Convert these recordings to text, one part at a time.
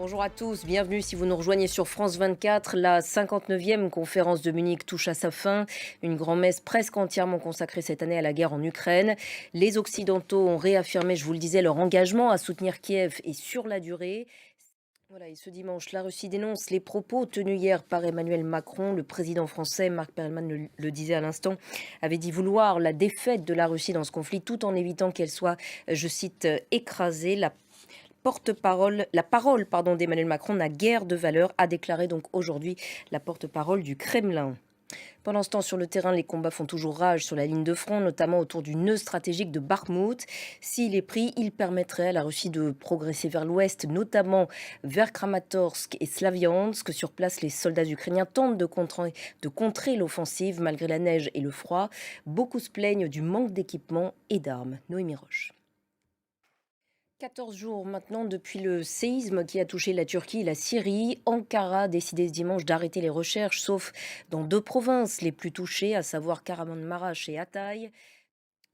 Bonjour à tous, bienvenue si vous nous rejoignez sur France 24. La 59e conférence de Munich touche à sa fin. Une grand-messe presque entièrement consacrée cette année à la guerre en Ukraine. Les Occidentaux ont réaffirmé, je vous le disais, leur engagement à soutenir Kiev et sur la durée. Voilà, et ce dimanche, la Russie dénonce les propos tenus hier par Emmanuel Macron. Le président français, Marc Perelman, le disait à l'instant, avait dit vouloir la défaite de la Russie dans ce conflit tout en évitant qu'elle soit, je cite, écrasée. La parole d'Emmanuel Macron n'a guère de valeur, a déclaré donc aujourd'hui la porte-parole du Kremlin. Pendant ce temps, sur le terrain, les combats font toujours rage sur la ligne de front, notamment autour du nœud stratégique de Bakhmout. S'il est pris, il permettrait à la Russie de progresser vers l'ouest, notamment vers Kramatorsk et Slaviansk. Sur place, les soldats ukrainiens tentent de contrer l'offensive malgré la neige et le froid. Beaucoup se plaignent du manque d'équipement et d'armes. Noémie Roche. 14 jours maintenant depuis le séisme qui a touché la Turquie et la Syrie, Ankara a décidé ce dimanche d'arrêter les recherches, sauf dans deux provinces les plus touchées, à savoir Kahramanmaraş et Hatay.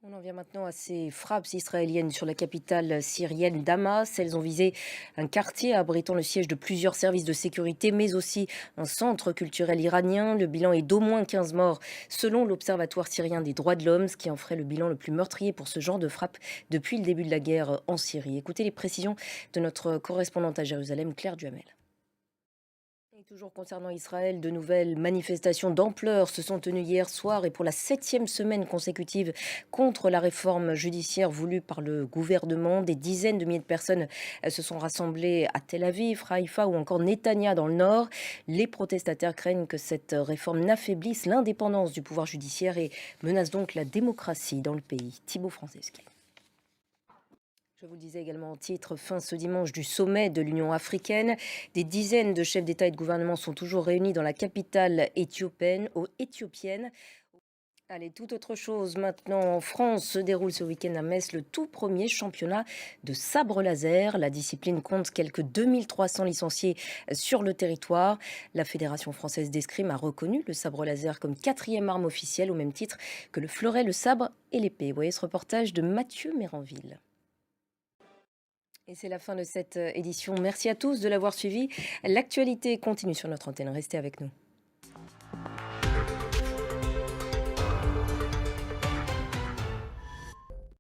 On en vient maintenant à ces frappes israéliennes sur la capitale syrienne Damas. Elles ont visé un quartier abritant le siège de plusieurs services de sécurité, mais aussi un centre culturel iranien. Le bilan est d'au moins 15 morts, selon l'Observatoire syrien des droits de l'homme, ce qui en ferait le bilan le plus meurtrier pour ce genre de frappe depuis le début de la guerre en Syrie. Écoutez les précisions de notre correspondante à Jérusalem, Claire Duhamel. Et toujours concernant Israël, de nouvelles manifestations d'ampleur se sont tenues hier soir et pour la 7e semaine consécutive contre la réforme judiciaire voulue par le gouvernement. Des dizaines de milliers de personnes se sont rassemblées à Tel Aviv, Haïfa ou encore Netanya dans le nord. Les protestataires craignent que cette réforme n'affaiblisse l'indépendance du pouvoir judiciaire et menace donc la démocratie dans le pays. Thibaut Franceschi. Je vous le disais également en titre, fin ce dimanche du sommet de l'Union africaine. Des dizaines de chefs d'État et de gouvernement sont toujours réunis dans la capitale éthiopienne. Allez, tout autre chose maintenant. En France se déroule ce week-end à Metz le tout premier championnat de sabre laser. La discipline compte quelques 2300 licenciés sur le territoire. La Fédération française d'escrime a reconnu le sabre laser comme quatrième arme officielle au même titre que le fleuret, le sabre et l'épée. Vous voyez ce reportage de Mathieu Méranville. Et c'est la fin de cette édition. Merci à tous de l'avoir suivi. L'actualité continue sur notre antenne. Restez avec nous.